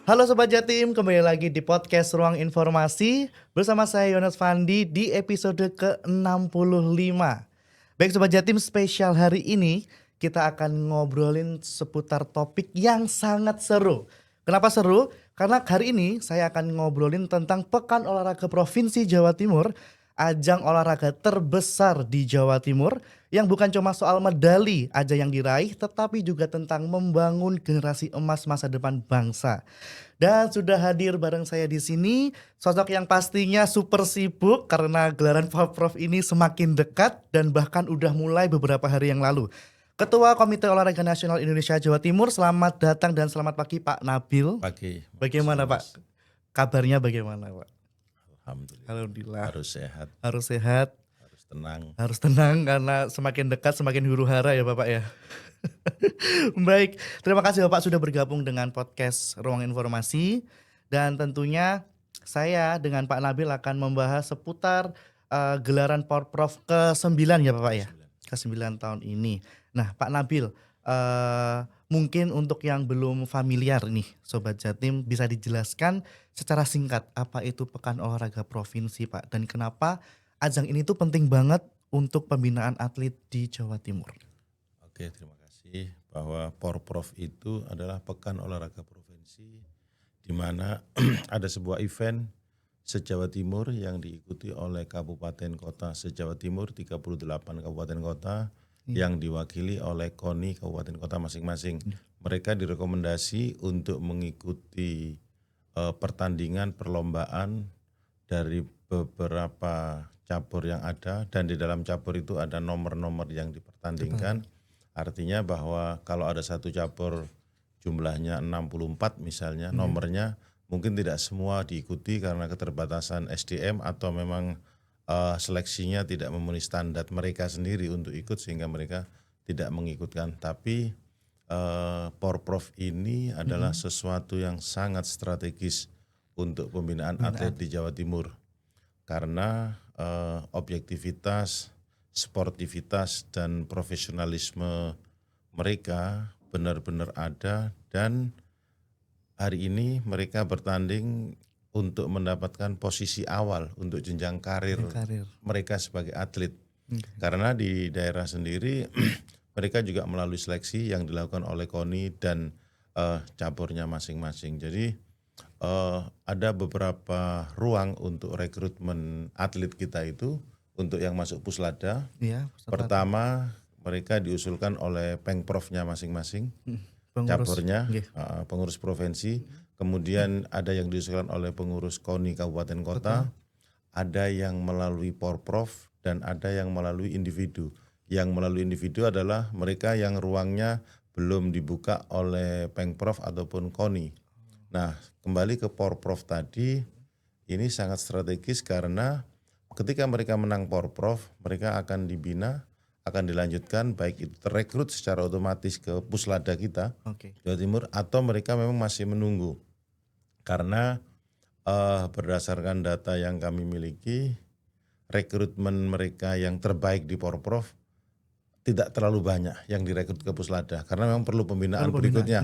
Halo Sobat Jatim, kembali lagi di podcast Ruang Informasi bersama saya Yones Fandi di episode ke-65. Baik Sobat Jatim, spesial hari ini kita akan ngobrolin seputar topik yang sangat seru. Kenapa seru? Karena hari ini saya akan ngobrolin tentang Pekan Olahraga Provinsi Jawa Timur, ajang olahraga terbesar di Jawa Timur yang bukan cuma soal medali aja yang diraih, tetapi juga tentang membangun generasi emas masa depan bangsa. Dan sudah hadir bareng saya di sini sosok yang pastinya super sibuk karena gelaran Porprov ini semakin dekat dan bahkan udah mulai beberapa hari yang lalu. Ketua Komite Olahraga Nasional Indonesia Jawa Timur, selamat datang dan selamat pagi Pak Nabil. Pagi. Bagaimana Pak? Kabarnya bagaimana Pak? Alhamdulillah. Alhamdulillah. Harus sehat, Harus sehat, harus tenang. harus tenang karena semakin dekat semakin huru hara ya Bapak ya. Baik, terima kasih Bapak sudah bergabung dengan podcast Ruang Informasi. Dan tentunya saya dengan Pak Nabil akan membahas seputar gelaran Porprov ke-9 ya Bapak ya, ke-9 tahun ini. Nah Pak Nabil, mungkin untuk yang belum familiar nih Sobat Jatim, bisa dijelaskan secara singkat apa itu Pekan Olahraga Provinsi Pak, dan kenapa ajang ini tuh penting banget untuk pembinaan atlet di Jawa Timur. Oke, terima kasih. Bahwa Porprov itu adalah Pekan Olahraga Provinsi di mana ada sebuah event se-Jawa Timur yang diikuti oleh kabupaten kota se-Jawa Timur, 38 kabupaten kota yang diwakili oleh KONI kabupaten kota masing-masing. Mereka direkomendasi untuk mengikuti pertandingan perlombaan dari beberapa cabur yang ada, dan di dalam cabur itu ada nomor-nomor yang dipertandingkan. Artinya bahwa kalau ada satu cabur jumlahnya 64 misalnya, nomornya mungkin tidak semua diikuti karena keterbatasan SDM atau memang seleksinya tidak memenuhi standar mereka sendiri untuk ikut sehingga mereka tidak mengikutkan. Tapi Porprov ini adalah sesuatu yang sangat strategis untuk pembinaan atlet di Jawa Timur karena objektivitas, sportivitas dan profesionalisme mereka benar-benar ada, dan hari ini mereka bertanding untuk mendapatkan posisi awal untuk jenjang karir mereka sebagai atlet. Karena di daerah sendiri mereka juga melalui seleksi yang dilakukan oleh KONI dan caburnya masing-masing. Jadi ada beberapa ruang untuk rekrutmen atlet kita itu. Untuk yang masuk Puslada, pertama mereka diusulkan oleh Pengprovnya masing-masing, caburnya, pengurus provinsi. Kemudian ada yang diusulkan oleh pengurus KONI kabupaten kota, ada yang melalui Porprov, dan ada yang melalui individu. Yang melalui individu adalah mereka yang ruangnya belum dibuka oleh Pengprov ataupun KONI. Nah, kembali ke Porprov tadi, ini sangat strategis karena ketika mereka menang Porprov, mereka akan dibina, akan dilanjutkan baik itu terekrut secara otomatis ke Puslada kita, Jawa Timur, atau mereka memang masih menunggu. Karena berdasarkan data yang kami miliki, rekrutmen mereka yang terbaik di Porprov tidak terlalu banyak yang direkrut ke Puslada. Karena memang perlu pembinaan berikutnya.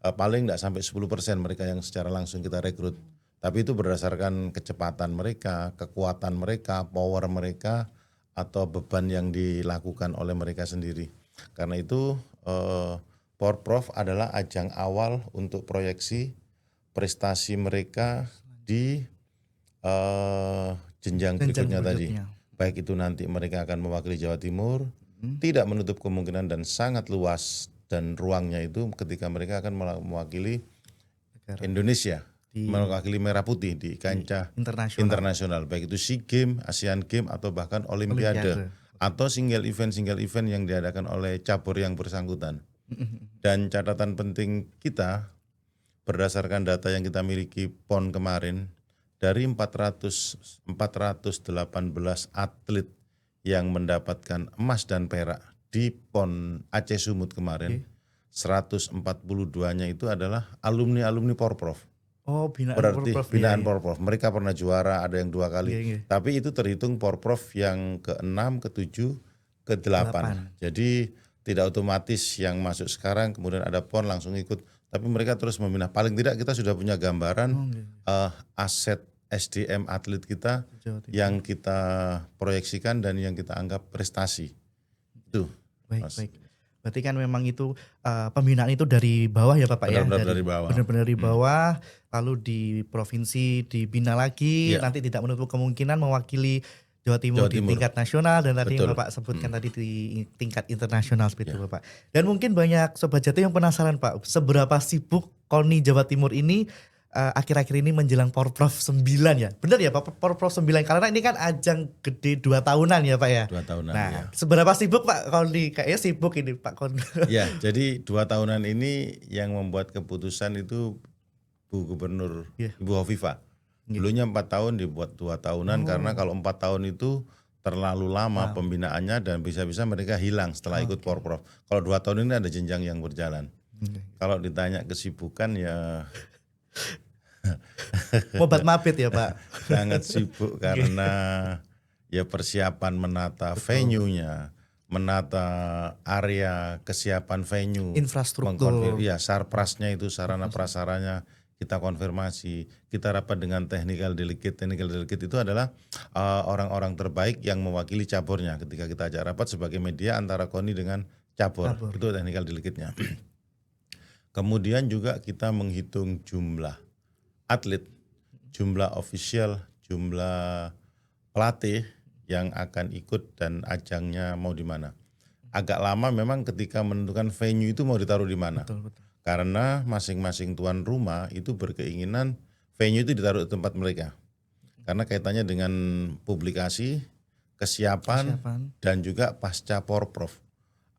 Paling tidak sampai 10% mereka yang secara langsung kita rekrut. Tapi itu berdasarkan kecepatan mereka, kekuatan mereka, power mereka, atau beban yang dilakukan oleh mereka sendiri. Karena itu Porprov adalah ajang awal untuk proyeksi prestasi mereka di jenjang berikutnya tadi. Baik itu nanti mereka akan mewakili Jawa Timur, tidak menutup kemungkinan dan sangat luas dan ruangnya itu ketika mereka akan mewakili Indonesia. Mewakili merah putih di kancah internasional, baik itu SEA Games, Asian Games, atau bahkan Olimpiade. Atau single event yang diadakan oleh cabur yang bersangkutan. Dan catatan penting kita berdasarkan data yang kita miliki PON kemarin, dari 418 atlet yang mendapatkan emas dan perak di PON Aceh Sumut kemarin, 142-nya itu adalah alumni Porprov. Oh, binaan berarti Porprov, binaan Porprov. Mereka pernah juara, ada yang 2 kali. Tapi itu terhitung Porprov yang ke-6, ke-7, ke-8. Jadi tidak otomatis yang masuk sekarang kemudian ada PON langsung ikut. tapi mereka terus membina. Paling tidak kita sudah punya gambaran Oke. aset SDM atlet kita Jawa Timur. yang kita proyeksikan dan yang kita anggap prestasi. Itu. Baik, Mas. baik. Berarti kan memang itu pembinaan itu dari bawah ya Bapak ya? Benar-benar dari bawah. Benar-benar dari bawah, lalu di provinsi dibina lagi, Iya. nanti tidak menutup kemungkinan mewakili Jawa Timur Jawa di Timur. tingkat nasional dan tadi yang Betul. Bapak sebutkan tadi di tingkat internasional seperti itu Bapak. Dan mungkin banyak Sobat Jatim yang penasaran Pak, seberapa sibuk KONI Jawa Timur ini akhir-akhir ini menjelang Porprov 9 ya? Benar ya Pak, Porprov 9 karena ini kan ajang gede 2 tahunan ya Pak ya? 2 tahunan Nah, ya. seberapa sibuk Pak KONI? Kayaknya sibuk ini Pak KONI. Ya, jadi 2 tahunan ini yang membuat keputusan itu Bu Gubernur Iya. Ibu Hovifah. Iya. Dulunya 4 tahun dibuat 2 tahunan karena kalau 4 tahun itu terlalu lama pembinaannya dan bisa-bisa mereka hilang setelah ikut Porprov. Kalau 2 tahun ini ada jenjang yang berjalan. Kalau ditanya kesibukan ya Mobat mabit ya Pak. sangat sibuk karena ya persiapan menata venue-nya, menata area kesiapan venue, Infrastruktur. ya sarprasnya itu sarana prasaranya kita konfirmasi, kita rapat dengan technical delegate. Technical delegate itu adalah orang-orang terbaik yang mewakili caburnya ketika kita ajak rapat sebagai media antara KONI dengan cabur. Itu technical delegate-nya. Kemudian juga kita menghitung jumlah atlet, jumlah official, jumlah pelatih yang akan ikut dan ajangnya mau di mana. Agak lama memang ketika menentukan venue itu mau ditaruh di mana. Betul, betul. Karena masing-masing tuan rumah itu berkeinginan venue itu ditaruh di tempat mereka. Karena kaitannya dengan publikasi, kesiapan. Dan juga pasca Porprov.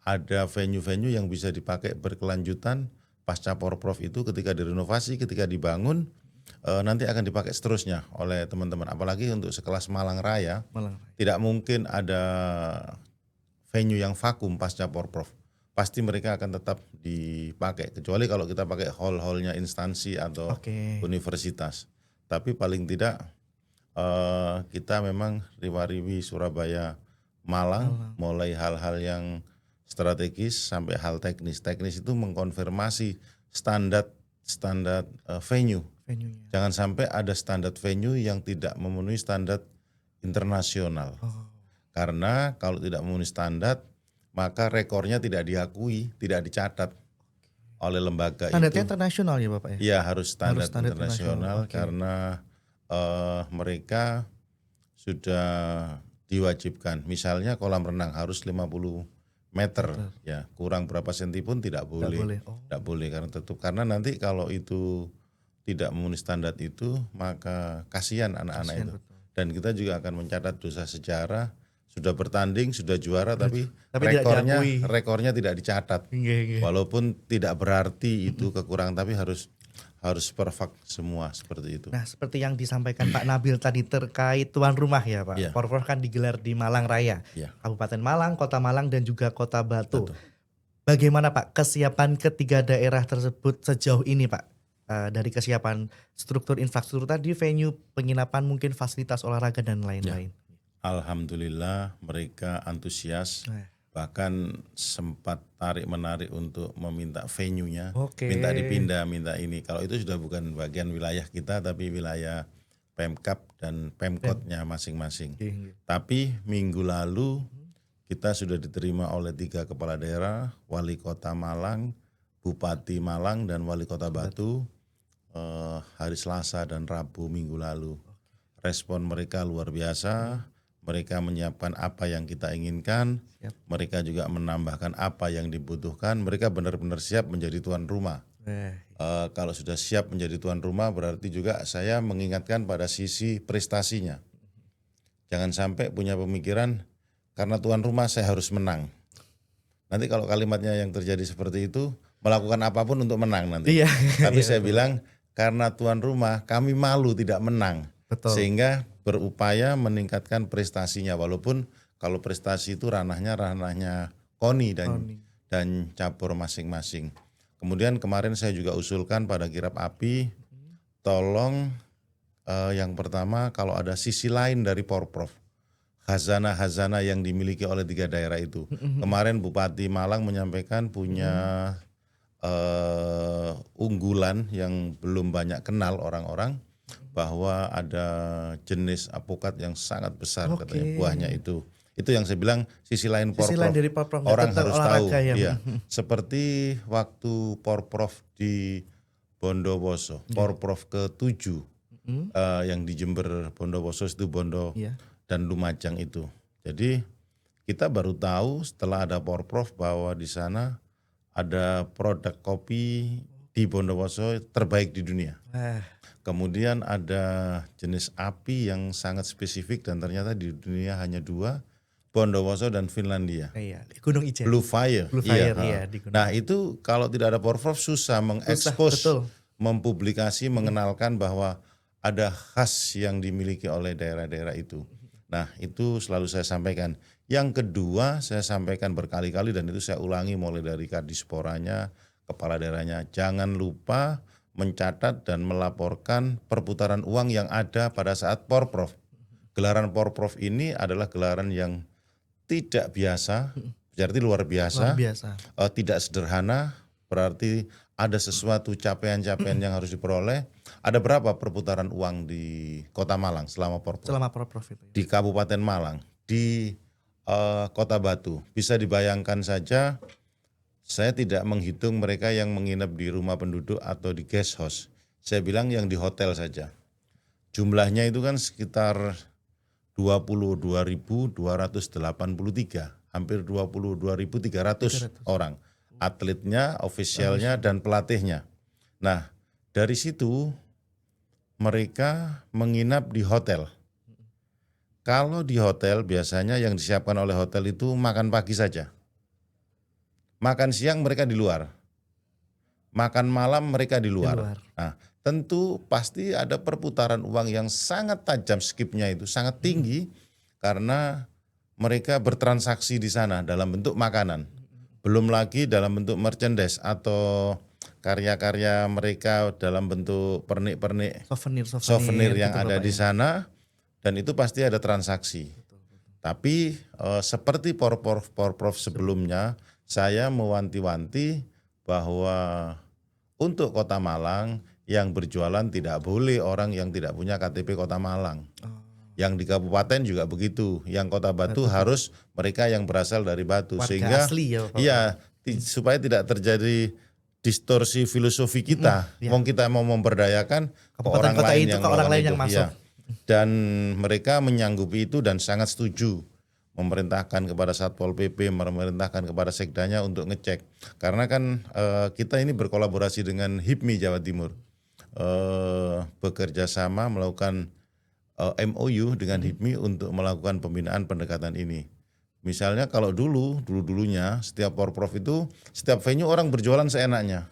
Ada venue-venue yang bisa dipakai berkelanjutan pasca Porprov itu ketika direnovasi, ketika dibangun, nanti akan dipakai seterusnya oleh teman-teman. Apalagi untuk sekelas Malang Raya, tidak mungkin ada venue yang vakum pasca Porprov. Pasti mereka akan tetap dipakai, kecuali kalau kita pakai hall-hallnya instansi atau universitas. Tapi paling tidak kita memang riwa-riwi Surabaya, Malang, mulai hal-hal yang strategis sampai hal teknis. Teknis itu mengkonfirmasi standar venue. Jangan sampai ada standar venue yang tidak memenuhi standar internasional. Karena kalau tidak memenuhi standar, maka rekornya tidak diakui, tidak dicatat oleh lembaga Standarnya itu. internasional ya Bapak ya? Iya, harus standar internasional internasional. karena mereka sudah diwajibkan. Misalnya kolam renang harus 50 meter, ya kurang berapa senti pun tidak boleh. Tidak boleh karena tertutup. Karena nanti kalau itu tidak memenuhi standar itu, maka kasihan anak-anak itu. Betul. Dan kita juga akan mencatat dosa sejarah. Sudah bertanding, sudah juara, tapi rekornya tidak dicatat. Walaupun tidak berarti itu kekurangan, tapi harus perfect semua seperti itu. Nah, seperti yang disampaikan Pak Nabil tadi terkait tuan rumah ya Pak. Iya. Porprov kan digelar di Malang Raya, Kabupaten Malang, Kota Malang dan juga Kota Batu. Betul. Bagaimana Pak kesiapan ketiga daerah tersebut sejauh ini Pak? Dari kesiapan struktur infrastruktur tadi, venue, penginapan, mungkin fasilitas olahraga dan lain-lain. Alhamdulillah mereka antusias, bahkan sempat tarik-menarik untuk meminta venue-nya, minta dipindah, minta ini. Kalau itu sudah bukan bagian wilayah kita, tapi wilayah Pemkab dan Pemkotnya masing-masing. Tapi minggu lalu kita sudah diterima oleh 3 kepala daerah, Wali Kota Malang, Bupati Malang, dan Wali Kota Batu hari Selasa dan Rabu minggu lalu. Respon mereka luar biasa. Mereka menyiapkan apa yang kita inginkan, mereka juga menambahkan apa yang dibutuhkan. Mereka benar-benar siap menjadi tuan rumah. Kalau sudah siap menjadi tuan rumah berarti juga saya mengingatkan pada sisi prestasinya. Jangan sampai punya pemikiran karena tuan rumah saya harus menang. Nanti kalau kalimatnya yang terjadi seperti itu, melakukan apapun untuk menang nanti. Tapi saya bilang karena tuan rumah kami malu tidak menang. Sehingga berupaya meningkatkan prestasinya, walaupun kalau prestasi itu ranahnya KONI dan cabur masing-masing. Kemudian kemarin saya juga usulkan pada Kirab Api, tolong yang pertama kalau ada sisi lain dari Porprov, khazanah-khazanah yang dimiliki oleh 3 daerah itu. Kemarin Bupati Malang menyampaikan punya unggulan yang belum banyak kenal orang-orang, bahwa ada jenis apokat yang sangat besar katanya Oke. buahnya itu. Itu yang saya bilang sisi lain Sisi lain Porprov dari Porprov nggak orang tentang harus tahu. olahraga ya. Iya. Seperti waktu Porprov di Bondowoso, Porprov ke-7 yang di Jember Bondowoso itu Bondo Iya. dan Lumajang itu. Jadi kita baru tahu setelah ada Porprov bahwa di sana ada produk kopi di Bondowoso terbaik di dunia. Wah, Kemudian ada jenis api yang sangat spesifik dan ternyata di dunia hanya 2, Bondowoso dan Finlandia. iya, Gunung Ijen. Blue Fire. Blue Fire, ha. iya, di Gunung. Nah itu kalau tidak ada Porprov susah mengekspos, betul. mempublikasi, mengenalkan bahwa ada khas yang dimiliki oleh daerah-daerah itu. Nah itu selalu saya sampaikan. Yang kedua saya sampaikan berkali-kali dan itu saya ulangi mulai dari Kadisporanya, kepala daerahnya. Jangan lupa mencatat dan melaporkan perputaran uang yang ada pada saat Porprov. Gelaran Porprov ini adalah gelaran yang tidak biasa, berarti luar biasa, Luar biasa. tidak sederhana, berarti ada sesuatu capaian-capaian yang harus diperoleh. Ada berapa perputaran uang di Kota Malang selama Porprov? Selama Porprov itu. Di Kabupaten Malang, di Kota Batu. Bisa dibayangkan saja, saya tidak menghitung mereka yang menginap di rumah penduduk atau di guest house. Saya bilang yang di hotel saja. Jumlahnya itu kan sekitar 22.283, hampir 22.300 orang. Atletnya, ofisialnya, dan pelatihnya. Nah, dari situ mereka menginap di hotel. Kalau di hotel biasanya yang disiapkan oleh hotel itu makan pagi saja. Makan siang mereka di luar. Makan malam mereka di luar. Nah, tentu pasti ada perputaran uang yang sangat tajam, skipnya itu sangat tinggi karena mereka bertransaksi di sana dalam bentuk makanan. Belum lagi dalam bentuk merchandise atau karya-karya mereka dalam bentuk pernik-pernik souvenir yang betul, ada Bapak, di ya. sana, dan itu pasti ada transaksi. Tapi seperti Porprov sebelumnya, saya mewanti-wanti bahwa untuk Kota Malang yang berjualan tidak boleh orang yang tidak punya KTP Kota Malang. Yang di kabupaten juga begitu. Yang Kota Batu harus mereka yang berasal dari Batu. Warga Sehingga asli ya, Bapak. iya, supaya tidak terjadi distorsi filosofi kita. Wong kita mau memberdayakan ke Kabupaten orang kota lain itu, yang ke orang melakukan lain itu. yang masuk. Iya. Dan mereka menyanggupi itu dan sangat setuju, memerintahkan kepada Satpol PP, memerintahkan kepada Sekdanya untuk ngecek. Karena kan kita ini berkolaborasi dengan HIPMI Jawa Timur, bekerja sama melakukan MOU dengan HIPMI untuk melakukan pembinaan pendekatan ini. Misalnya kalau dulunya setiap Porprov itu setiap venue orang berjualan seenaknya.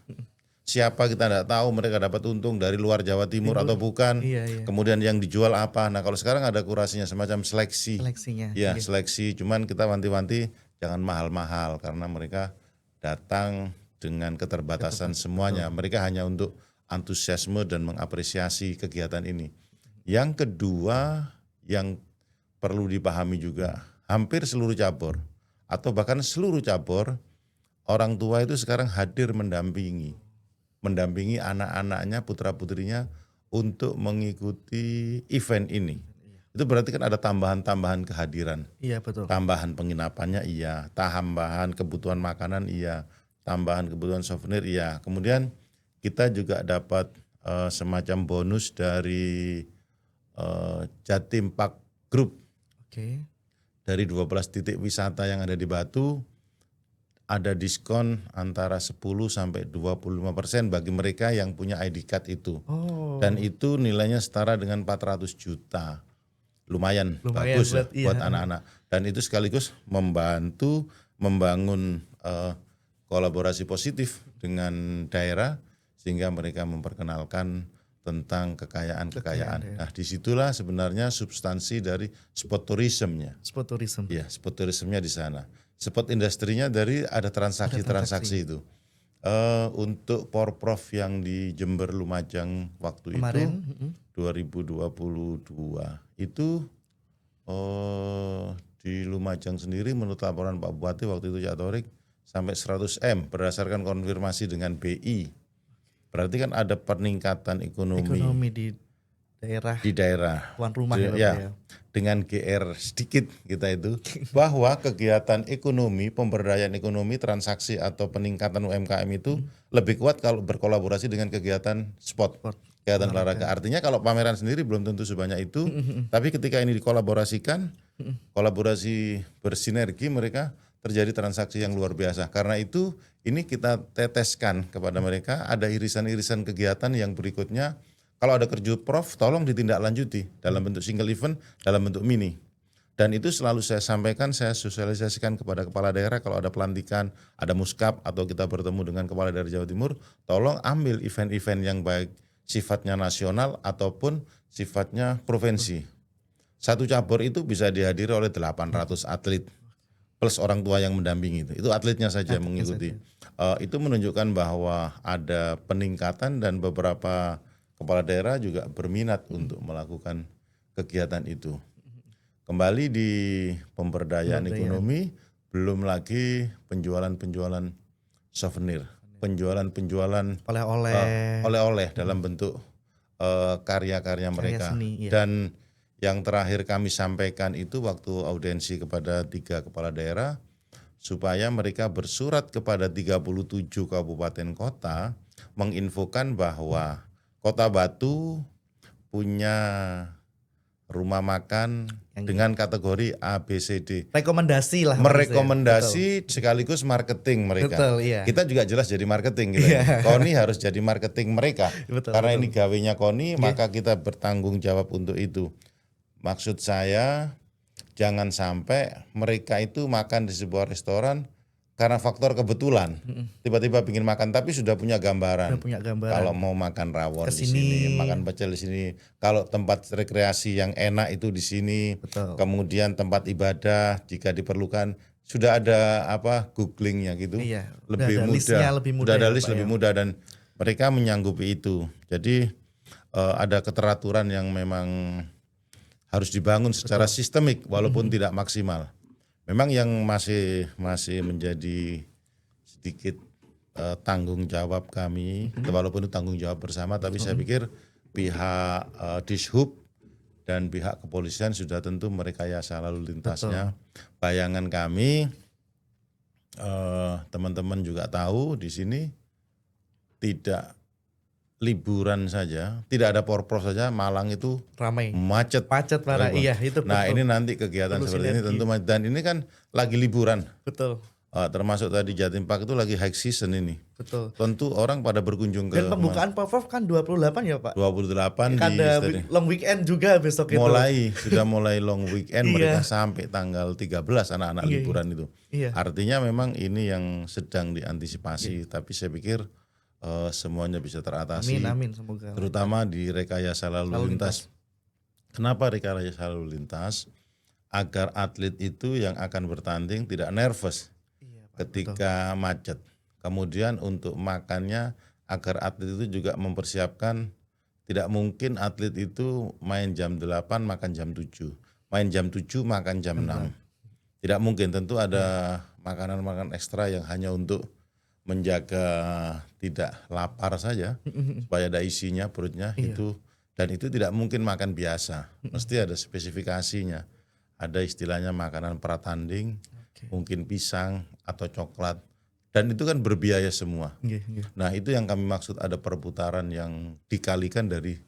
Siapa kita tidak tahu, mereka dapat untung dari luar Jawa Timur atau bukan. Iya. Kemudian yang dijual apa. Nah kalau sekarang ada kurasinya semacam seleksi. Seleksinya. Ya seleksi, cuman kita wanti-wanti jangan mahal-mahal karena mereka datang dengan keterbatasan semuanya. Mereka hanya untuk antusiasme dan mengapresiasi kegiatan ini. Yang kedua yang perlu dipahami juga, hampir seluruh cabur atau bahkan seluruh cabur, orang tua itu sekarang hadir mendampingi anak-anaknya, putra-putrinya untuk mengikuti event ini. Itu berarti kan ada tambahan-tambahan kehadiran. Iya, betul. Tambahan penginapannya iya, tambahan kebutuhan makanan iya, tambahan kebutuhan souvenir iya. Kemudian kita juga dapat semacam bonus dari Jatim Park Group. Oke. Dari 12 titik wisata yang ada di Batu, ada diskon antara 10 sampai 25% bagi mereka yang punya ID card itu. Dan itu nilainya setara dengan 400 juta. Lumayan bagus buat anak-anak. Dan itu sekaligus membantu membangun kolaborasi positif dengan daerah sehingga mereka memperkenalkan tentang kekayaan-kekayaan. Nah, disitulah sebenarnya substansi dari sport tourism-nya. Sport tourism. Iya, sport tourism-nya di sana. Sport industrinya dari ada transaksi-transaksi itu. Untuk Porprov yang di Jember Lumajang waktu Kemarin, itu 2022 itu di Lumajang sendiri menurut laporan Pak Bupati waktu itu Cak Torik sampai 100M berdasarkan konfirmasi dengan BI. Berarti kan ada peningkatan Ekonomi di daerah tuan rumah ya, Bapak ya. Dengan GR sedikit kita itu bahwa kegiatan ekonomi, pemberdayaan ekonomi, transaksi atau peningkatan UMKM itu lebih kuat kalau berkolaborasi dengan kegiatan sport, kegiatan olahraga. Artinya kalau pameran sendiri belum tentu sebanyak itu, tapi ketika ini dikolaborasikan, kolaborasi bersinergi, mereka terjadi transaksi yang luar biasa. Karena itu ini kita teteskan kepada mereka, ada irisan-irisan kegiatan yang berikutnya. Kalau ada kerja prof, tolong ditindaklanjuti dalam bentuk single event, dalam bentuk mini. Dan itu selalu saya sampaikan, saya sosialisasikan kepada kepala daerah kalau ada pelantikan, ada muskap atau kita bertemu dengan kepala daerah Jawa Timur, tolong ambil event-event yang baik sifatnya nasional ataupun sifatnya provinsi. Satu cabur itu bisa dihadiri oleh 800 atlet plus orang tua yang mendampingi itu atletnya saja yang mengikuti. Itu menunjukkan bahwa ada peningkatan dan beberapa kepala daerah juga berminat untuk melakukan kegiatan itu. Kembali di pemberdayaan ekonomi, belum lagi penjualan-penjualan souvenir, penjualan-penjualan oleh-oleh dalam bentuk karya-karya mereka. Seni, ya. Dan yang terakhir kami sampaikan itu waktu audiensi kepada 3 kepala daerah, supaya mereka bersurat kepada 37 kabupaten kota menginfokan bahwa Kota Batu punya rumah makan dengan kategori A, B, C, D. Rekomendasi lah. Merekomendasi sekaligus marketing mereka. Betul, iya. Kita juga jelas jadi marketing. Gitu. KONI harus jadi marketing mereka. Karena ini gawenya KONI, maka kita bertanggung jawab untuk itu. Maksud saya jangan sampai mereka itu makan di sebuah restoran karena faktor kebetulan, tiba-tiba ingin makan tapi sudah punya gambaran. Kalau mau makan rawon di sini, makan pecel di sini. Kalau tempat rekreasi yang enak itu di sini. Betul. Kemudian tempat ibadah jika diperlukan sudah ada googlingnya gitu. Iya, lebih mudah. Sudah ada list lebih mudah dan mereka menyanggupi itu. Jadi ada keteraturan yang memang harus dibangun secara sistemik walaupun tidak maksimal. Memang yang masih menjadi sedikit tanggung jawab kami, walaupun itu tanggung jawab bersama, tapi saya pikir pihak Dishub dan pihak kepolisian sudah tentu merekayasa lalu lintasnya. Bayangan kami, teman-teman juga tahu di sini tidak liburan saja, tidak ada porprov saja, Malang itu ramai, macet parah. Iya, itu. Nah, ini nanti kegiatan seperti ini tentu dan ini kan lagi liburan. Betul. Termasuk tadi Jatim Park itu lagi high season ini. Betul. Tentu orang pada berkunjung ke. Dan pembukaan porprov kan 28 ya, Pak. 28 kan ada long weekend juga besok itu. Sudah mulai long weekend mereka sampai tanggal 13 anak-anak liburan itu. Iya. Artinya memang ini yang sedang diantisipasi, tapi saya pikir semuanya bisa teratasi. Amin, semoga. Terutama di rekayasa lalu lintas. Kenapa rekayasa lalu lintas? Agar atlet itu yang akan bertanding tidak nervous ketika macet. Kemudian untuk makannya agar atlet itu juga mempersiapkan, tidak mungkin atlet itu main jam 8 makan jam 7. Main jam 7 makan jam 6. Tidak mungkin, tentu ada makanan-makanan ekstra yang hanya untuk menjaga tidak lapar saja supaya ada isinya perutnya itu, dan itu tidak mungkin makan biasa, mesti ada spesifikasinya, ada istilahnya makanan pratanding, mungkin pisang atau coklat, dan itu kan berbiaya semua. Nah itu yang kami maksud, ada perputaran yang dikalikan dari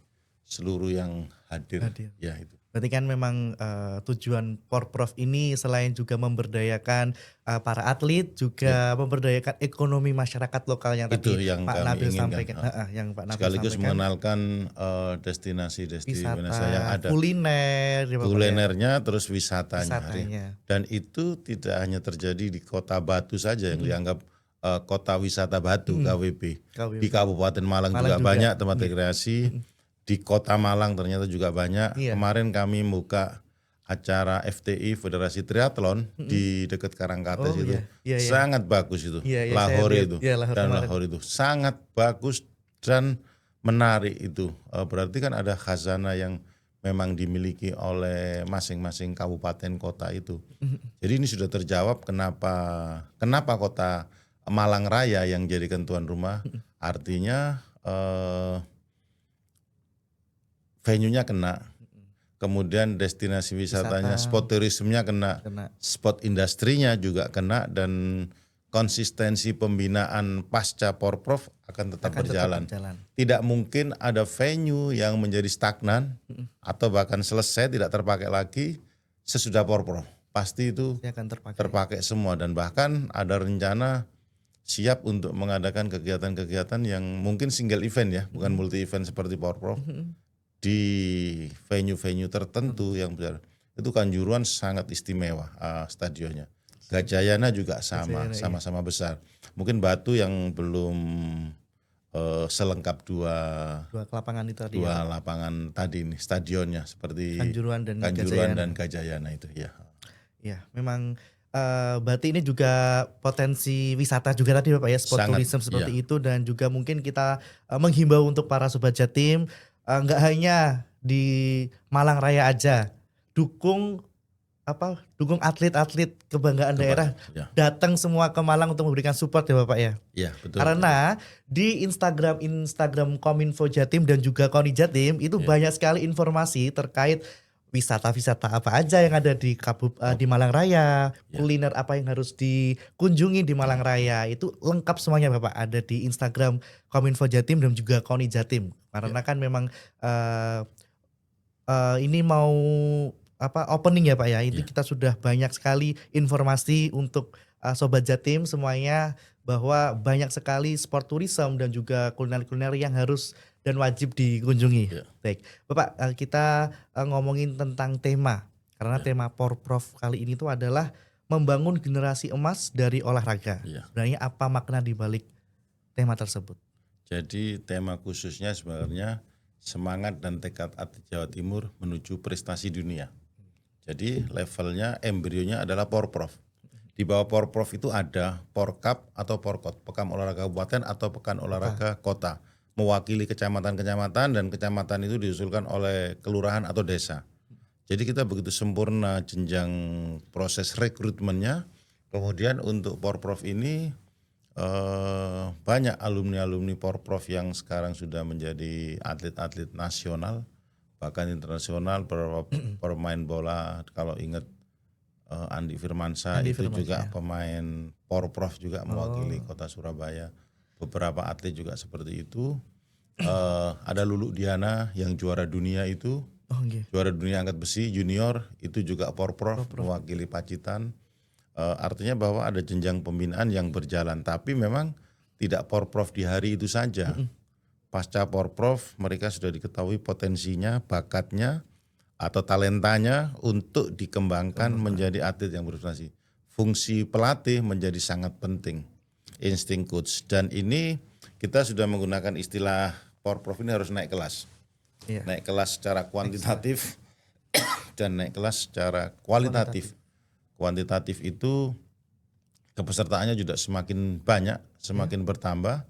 seluruh yang hadir. Ya itu. Berarti kan memang tujuan Porprov ini selain juga memberdayakan para atlet, juga memberdayakan ekonomi masyarakat lokal yang itu tadi yang Pak Nabil sampaikan. Yang Pak Nabil sekaligus mengenalkan destinasi-destinasi yang ada. Kulinernya, terus wisatanya. Dan itu tidak hanya terjadi di Kota Batu saja yang dianggap kota wisata Batu, KWB. Di Kabupaten Malang juga banyak tempat rekreasi. Di Kota Malang ternyata juga banyak. Kemarin kami buka acara FTI Federasi Triathlon di dekat Karangkates itu. Sangat bagus itu. Lahore itu. Dan Lahore itu sangat bagus dan menarik itu. Berarti kan ada khazanah yang memang dimiliki oleh masing-masing kabupaten kota itu. Jadi ini sudah terjawab kenapa kota Malang Raya yang jadikan tuan rumah. Artinya venue-nya kena, kemudian destinasi wisatanya, spot tourismnya kena, spot industrinya juga kena, dan konsistensi pembinaan pasca Porprov akan tetap berjalan. Tidak mungkin ada venue yang menjadi stagnan atau bahkan selesai tidak terpakai lagi sesudah Porprov. Pasti itu akan terpakai semua, dan bahkan ada rencana siap untuk mengadakan kegiatan-kegiatan yang mungkin single event ya, bukan multi event seperti Porprov. Di venue-venue tertentu yang besar. Itu Kanjuruhan sangat istimewa stadionnya. Gajayana juga sama-sama besar. Mungkin Batu yang belum selengkap dua lapangan itu tadi. Dua lapangan tadi nih stadionnya seperti Kanjuruhan dan Gajayana itu ya. Ya, memang berarti ini juga potensi wisata juga tadi Bapak ya, sport tourism seperti itu, dan juga mungkin kita menghimbau untuk para sobat Jatim nggak hanya di Malang Raya aja, dukung atlet-atlet kebanggaan daerah, datang semua ke Malang untuk memberikan support ya Bapak ya. Iya, betul. Karena di Instagram Kominfo Jatim dan juga Koni Jatim itu banyak sekali informasi terkait wisata-wisata apa aja yang ada di di Malang Raya, kuliner apa yang harus dikunjungi di Malang Raya, itu lengkap semuanya Bapak, ada di Instagram Kominfo Jatim dan juga Koni Jatim. Karena kan memang ini mau opening ya Pak ya, ini kita sudah banyak sekali informasi untuk Sobat Jatim semuanya, bahwa banyak sekali sport tourism dan juga kuliner-kuliner yang harus dan wajib dikunjungi. Baik, Bapak, kita ngomongin tentang tema, karena tema Porprov kali ini tuh adalah membangun generasi emas dari olahraga. Sebenarnya apa makna di balik tema tersebut? Jadi tema khususnya sebenarnya semangat dan tekad atlet Jawa Timur menuju prestasi dunia. Jadi levelnya, embrionya adalah Porprov. Di bawah Porprov itu ada Porkap atau Porkot, Pekan Olahraga Kabupaten atau Pekan Olahraga Kota. Mewakili kecamatan-kecamatan, dan kecamatan itu diusulkan oleh kelurahan atau desa. Jadi kita begitu sempurna jenjang proses rekrutmennya. Kemudian untuk Porprov ini banyak alumni-alumni Porprov yang sekarang sudah menjadi atlet-atlet nasional, bahkan internasional, pemain bola. Kalau ingat Andi Firmansyah itu juga pemain Porprov juga mewakili kota Surabaya. Beberapa atlet juga seperti itu. Ada Lulu Diana yang juara dunia itu, juara dunia angkat besi junior itu juga Porprov mewakili Pacitan. Artinya bahwa ada jenjang pembinaan yang berjalan, tapi memang tidak Porprov di hari itu saja. Pasca Porprov mereka sudah diketahui potensinya, bakatnya atau talentanya untuk dikembangkan menjadi atlet yang berprestasi. Fungsi pelatih menjadi sangat penting, insting coach, dan ini kita sudah menggunakan istilah Porprov ini harus naik kelas. Naik kelas secara kuantitatif dan naik kelas secara kualitatif. Kuantitatif itu kepesertaannya juga semakin banyak, semakin bertambah.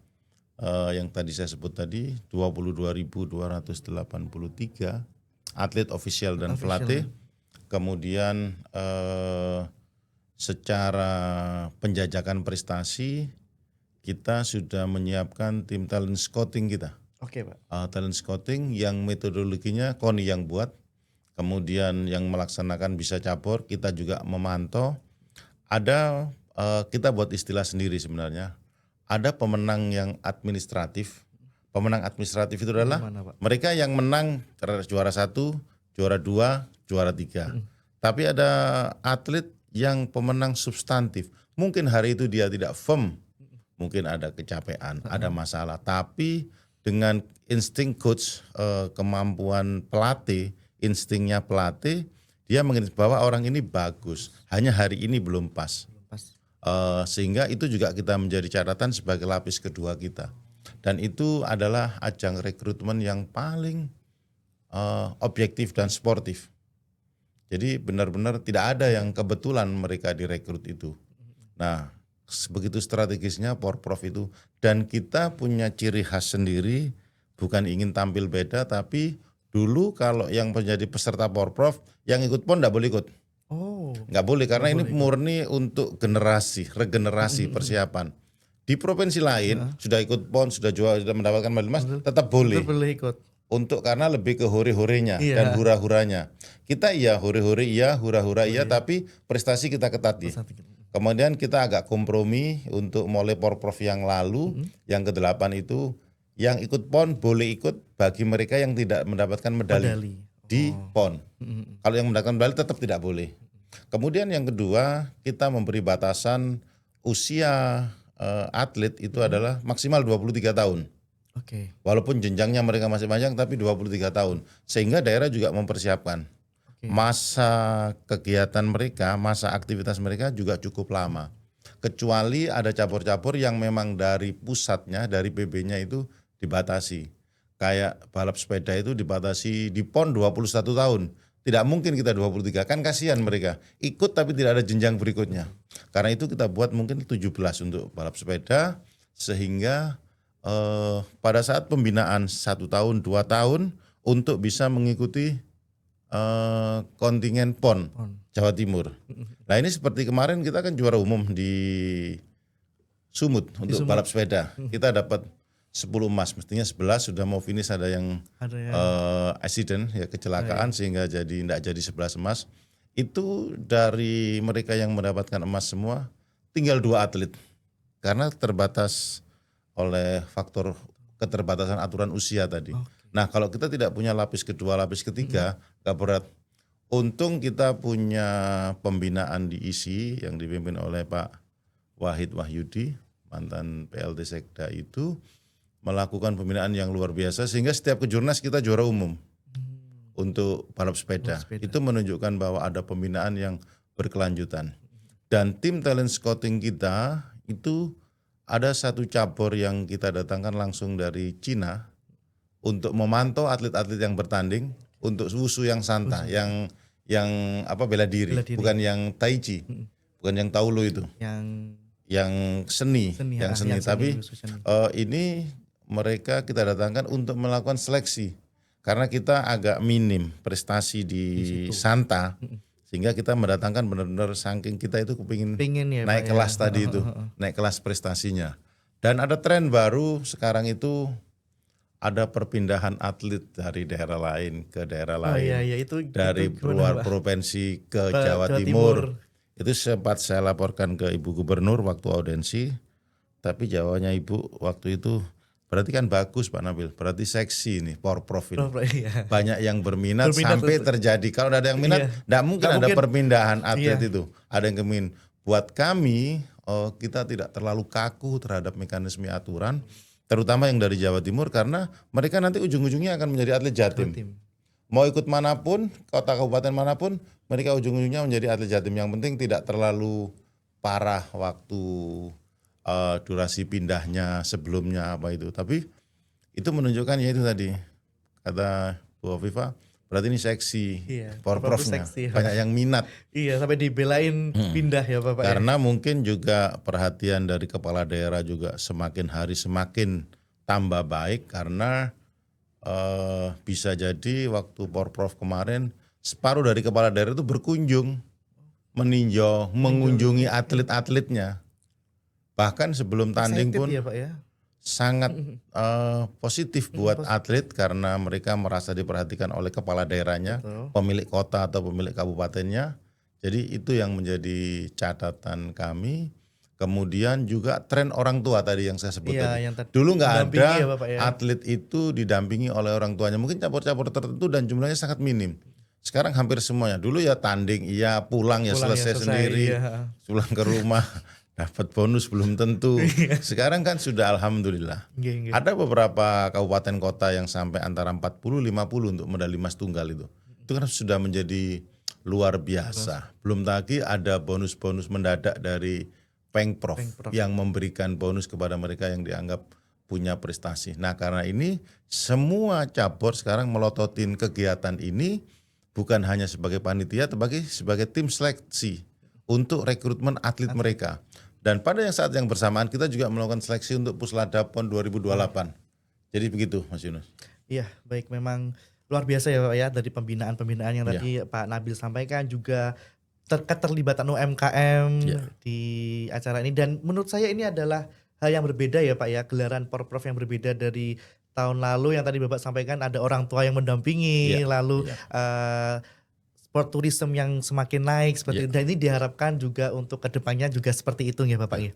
Yang tadi saya sebut tadi 22.283 atlet ofisial dan pelatih. Kemudian secara penjajakan prestasi kita sudah menyiapkan tim talent scouting kita. Oke Pak. Talent scouting yang metodologinya Koni yang buat. Kemudian yang melaksanakan bisa cabur, kita juga memantau. Ada kita buat istilah sendiri sebenarnya. Ada pemenang yang administratif. Pemenang administratif itu adalah mereka yang menang juara 1, juara 2, juara 3. Tapi ada atlet yang pemenang substantif. Mungkin hari itu dia tidak firm, mungkin ada kecapean, ada masalah. Tapi dengan insting coach, kemampuan pelatih, instingnya pelatih, dia mengingat bahwa orang ini bagus, hanya hari ini belum pas. Sehingga itu juga kita menjadi catatan sebagai lapis kedua kita. Dan itu adalah ajang rekrutmen yang paling objektif dan sportif. Jadi benar-benar tidak ada yang kebetulan mereka direkrut itu. Nah, begitu strategisnya Porprov itu. Dan kita punya ciri khas sendiri, bukan ingin tampil beda, tapi Dulu kalau yang menjadi peserta Porprov yang ikut PON nggak boleh ikut. Oh. Nggak boleh karena Nggak ini boleh ikut. murni untuk regenerasi persiapan. Di provinsi lain sudah ikut PON, sudah mendapatkan medali emas, tetap boleh. Tetap boleh ikut. Untuk karena lebih ke hore-horenya Iya. dan hura-huranya. Kita iya hore-hore iya, hura-hura iya, tapi prestasi kita ketati. Kemudian kita agak kompromi untuk mulai Porprov yang lalu, yang ke-8 itu yang ikut PON boleh ikut bagi mereka yang tidak mendapatkan medali. Di PON. Kalau yang mendapatkan medali tetap tidak boleh. Kemudian yang kedua, kita memberi batasan usia atlet itu adalah maksimal 23 tahun. Oke. Walaupun jenjangnya mereka masih panjang tapi 23 tahun. Sehingga daerah juga mempersiapkan. Masa kegiatan mereka, masa aktivitas mereka juga cukup lama. Kecuali ada cabur-cabur yang memang dari pusatnya, dari PB-nya itu dibatasi. Kayak balap sepeda itu dibatasi di PON 21 tahun. Tidak mungkin kita 23, kan kasihan mereka. Ikut tapi tidak ada jenjang berikutnya. Karena itu kita buat mungkin 17 untuk balap sepeda. Sehingga pada saat pembinaan 1 tahun, 2 tahun untuk bisa mengikuti kontingen PON Jawa Timur. Nah ini seperti kemarin kita kan juara umum di Sumut untuk balap sepeda. Kita dapat 10 emas, mestinya 11 sudah mau finish ada yang accident ya kecelakaan sehingga tidak jadi 11 emas. Itu dari mereka yang mendapatkan emas semua tinggal 2 atlet karena terbatas oleh faktor keterbatasan aturan usia tadi. Nah kalau kita tidak punya lapis kedua, lapis ketiga, gak berat. Untung kita punya pembinaan di ISI yang dipimpin oleh Pak Wahid Wahyudi, mantan PLT Sekda itu, melakukan pembinaan yang luar biasa sehingga setiap kejurnas kita juara umum untuk balap sepeda. Itu menunjukkan bahwa ada pembinaan yang berkelanjutan. Dan tim talent scouting kita itu ada satu cabur yang kita datangkan langsung dari Cina untuk memantau atlet-atlet yang bertanding untuk wushu yang santa, yang bela diri, bukan yang tai chi, bukan yang taulu itu, yang seni, tapi ini mereka kita datangkan untuk melakukan seleksi karena kita agak minim prestasi di santa. Sehingga kita mendatangkan benar-benar saking kita itu kepingin ya, naik kelas tadi itu, naik kelas prestasinya. Dan ada tren baru sekarang itu ada perpindahan atlet dari daerah lain ke daerah lain. Dari luar provinsi ke Jawa Timur. Itu sempat saya laporkan ke Ibu Gubernur waktu audensi. Tapi jawabannya Ibu waktu itu, berarti kan bagus Pak Nabil, berarti seksi nih Porprov ini. Banyak yang berminat sampai terjadi. Kalau ada yang minat, tidak mungkin ada perpindahan atlet itu. Ada yang kemin. Buat kami, kita tidak terlalu kaku terhadap mekanisme aturan, terutama yang dari Jawa Timur karena mereka nanti ujung-ujungnya akan menjadi atlet Jatim. Mau ikut manapun, kota kabupaten manapun, mereka ujung-ujungnya menjadi atlet Jatim. Yang penting tidak terlalu parah waktu durasi pindahnya sebelumnya apa itu, tapi itu menunjukkan ya itu tadi kata Bu Hovifa, berarti ini seksi, Porprovnya banyak yang minat. Iya sampai dibelain pindah ya Bapak. Karena mungkin juga perhatian dari kepala daerah juga semakin hari semakin tambah baik karena bisa jadi waktu Porprov kemarin separuh dari kepala daerah itu berkunjung meninjau, mengunjungi atlet-atletnya. Bahkan sebelum tanding pun sangat positif buat atlet karena mereka merasa diperhatikan oleh kepala daerahnya, pemilik kota atau pemilik kabupatennya. Jadi itu yang menjadi catatan kami. Kemudian juga tren orang tua tadi yang saya sebut tadi. Dulu nggak ada atlet itu didampingi oleh orang tuanya. Mungkin cabur-cabur tertentu dan jumlahnya sangat minim. Sekarang hampir semuanya. Dulu ya tanding, pulang selesai sendiri, pulang ke rumah. Dapat bonus belum tentu. Sekarang kan sudah alhamdulillah. Ada beberapa kabupaten kota yang sampai antara 40-50 untuk medali emas tunggal itu. Itu kan sudah menjadi luar biasa. Belum lagi ada bonus-bonus mendadak dari Pengprov yang memberikan bonus kepada mereka yang dianggap punya prestasi. Nah karena ini semua cabur sekarang melototin kegiatan ini bukan hanya sebagai panitia, tapi sebagai tim seleksi untuk rekrutmen atlet mereka. Dan pada saat yang bersamaan kita juga melakukan seleksi untuk Puslada PON 2028. Jadi begitu Mas Yunus. Iya baik, memang Luar biasa ya Pak ya, dari pembinaan-pembinaan yang Iya. tadi Pak Nabil sampaikan, juga keterlibatan UMKM Iya. di acara ini, dan menurut saya ini adalah hal yang berbeda ya Pak ya, gelaran Porprov yang berbeda dari tahun lalu yang tadi Bapak sampaikan, ada orang tua yang mendampingi, Iya. lalu Iya. sport tourism yang semakin naik seperti Iya. itu. Dan ini diharapkan juga untuk kedepannya juga seperti itu ya Bapak ya.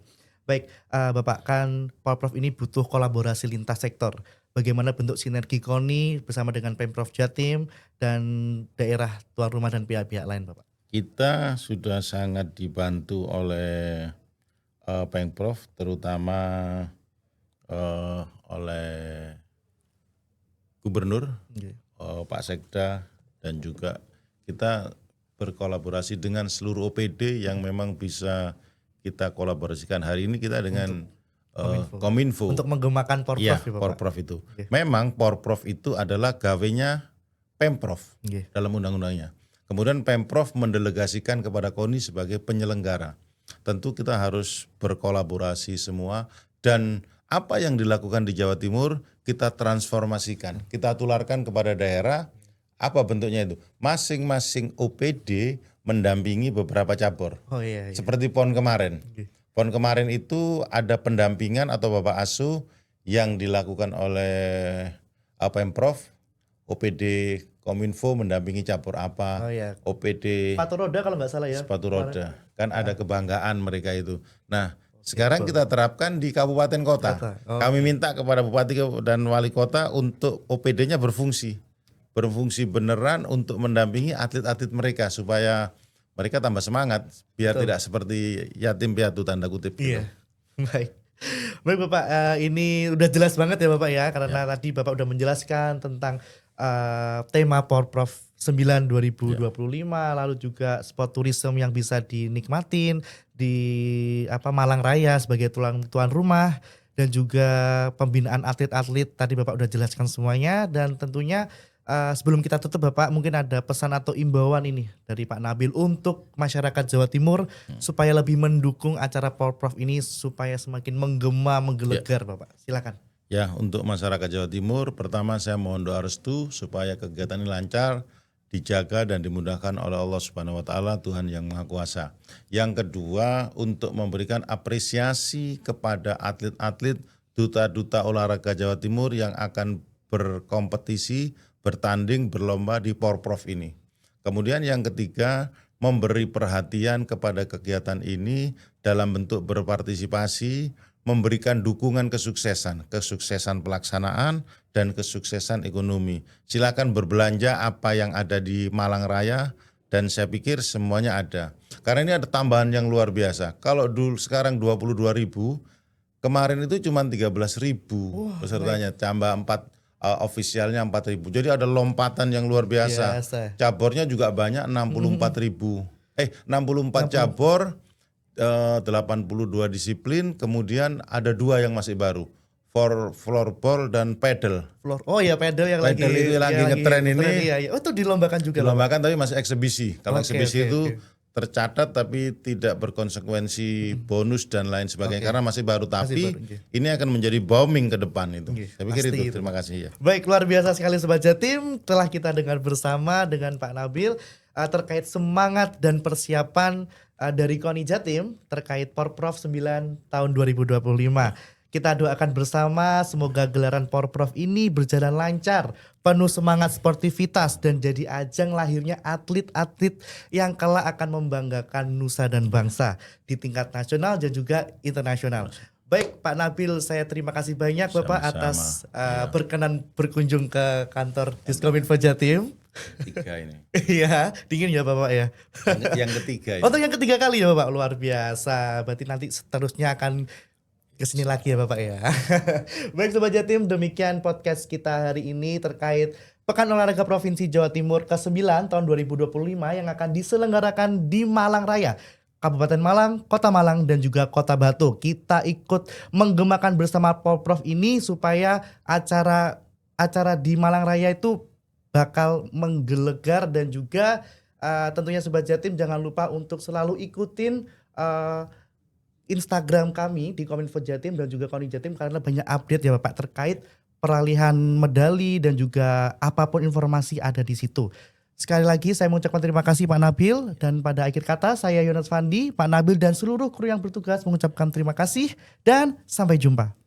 Baik, Bapak, kan Porprov ini butuh kolaborasi lintas sektor. Bagaimana bentuk sinergi KONI bersama dengan Pemprov Jatim dan daerah tuan rumah dan pihak-pihak lain Bapak? Kita sudah sangat dibantu oleh Pemprov, terutama oleh Gubernur, Oke. Pak Sekda, dan juga kita berkolaborasi dengan seluruh OPD yang memang bisa kita kolaborasikan. Hari ini kita dengan Kominfo. Untuk menggemakan Porprov Iya, ya Bapak? Porprov itu. Oke. Memang Porprov itu adalah gawenya Pemprov Oke. dalam undang-undangnya. Kemudian Pemprov mendelegasikan kepada KONI sebagai penyelenggara. Tentu kita harus berkolaborasi semua, dan apa yang dilakukan di Jawa Timur kita transformasikan, kita tularkan kepada daerah. Apa bentuknya itu? Masing-masing OPD mendampingi beberapa cabur. Oh iya. Seperti PON kemarin. Oke. PON kemarin itu ada pendampingan atau Bapak Asuh yang dilakukan oleh Pemprov, OPD Kominfo mendampingi cabur apa, Oh iya. OPD Sepatu roda kalau nggak salah ya. sepatu kemarin. roda. Kan ada kebanggaan mereka itu. Nah, sekarang kita terapkan di kabupaten kota. Oh. Kami minta kepada bupati dan wali kota untuk OPD-nya berfungsi beneran untuk mendampingi atlet-atlet mereka supaya mereka tambah semangat, biar Betul. tidak seperti yatim piatu tanda kutip. Iya. Gitu. Baik. Baik Bapak, ini udah jelas banget ya Bapak ya, karena tadi Bapak udah menjelaskan tentang tema Porprov 9 2025, lalu juga sport tourism yang bisa dinikmatin di Malang Raya sebagai tuan rumah, dan juga pembinaan atlet-atlet tadi Bapak udah jelaskan semuanya. Dan tentunya sebelum kita tutup Bapak, mungkin ada pesan atau imbauan ini dari Pak Nabil untuk masyarakat Jawa Timur supaya lebih mendukung acara Porprov ini supaya semakin menggema, menggelegar Bapak. Silakan. Ya, untuk masyarakat Jawa Timur, pertama saya mohon doa restu supaya kegiatan ini lancar, dijaga dan dimudahkan oleh Allah Subhanahu wa taala, Tuhan yang Maha Kuasa. Yang kedua, untuk memberikan apresiasi kepada atlet-atlet, duta-duta olahraga Jawa Timur yang akan berkompetisi, bertanding, berlomba di Porprov ini. Kemudian yang ketiga, memberi perhatian kepada kegiatan ini dalam bentuk berpartisipasi, memberikan dukungan kesuksesan pelaksanaan dan kesuksesan ekonomi. Silakan berbelanja apa yang ada di Malang Raya, dan saya pikir semuanya ada. Karena ini ada tambahan yang luar biasa. Kalau dulu sekarang 22.000, kemarin itu cuma 13.000 pesertanya, tambah ofisialnya 4.000. Jadi ada lompatan yang luar biasa. Cabornya juga banyak, 64.000. 64 cabur, 82 disiplin, kemudian ada 2 yang masih baru, floorball dan paddle. Oh ya, paddle yang lagi ngetren ini. Iya. Oh itu dilombakan juga. Dilombakan tapi masih eksebisi. Kalau eksebisi itu oke. tercatat tapi tidak berkonsekuensi bonus dan lain sebagainya karena masih baru. Tapi ini akan menjadi booming ke depan itu. Saya pikir itu. Terima kasih ya. Baik, luar biasa sekali Sobat Jatim. Telah kita dengar bersama dengan Pak Nabil terkait semangat dan persiapan dari KONI Jatim terkait Porprov 9 tahun 2025. Kita doakan bersama semoga gelaran Porprov ini berjalan lancar, penuh semangat sportivitas, dan jadi ajang lahirnya atlet-atlet yang kelak akan membanggakan nusa dan bangsa di tingkat nasional dan juga internasional. Baik Pak Nabil, saya terima kasih banyak Bapak atas berkenan berkunjung ke kantor Diskominfo Jatim. Ketiga ini. Iya, dingin ya Bapak ya. Yang ketiga ini. Untuk yang ketiga kali ya Bapak, luar biasa. Berarti nanti seterusnya akan kesini lagi ya Bapak ya. Baik Sobat Jatim, demikian podcast kita hari ini terkait Pekan Olahraga Provinsi Jawa Timur ke-9 tahun 2025 yang akan diselenggarakan di Malang Raya, Kabupaten Malang, Kota Malang, dan juga Kota Batu. Kita ikut menggemakan bersama Porprov ini supaya acara di Malang Raya itu bakal menggelegar, dan juga tentunya Sobat Jatim jangan lupa untuk selalu ikutin Instagram kami di Kominfo Jatim dan juga KONI Jatim, karena banyak update ya Bapak terkait peralihan medali dan juga apapun informasi ada di situ. Sekali lagi saya mengucapkan terima kasih Pak Nabil, dan pada akhir kata saya Yonas Fandi, Pak Nabil dan seluruh kru yang bertugas mengucapkan terima kasih dan sampai jumpa.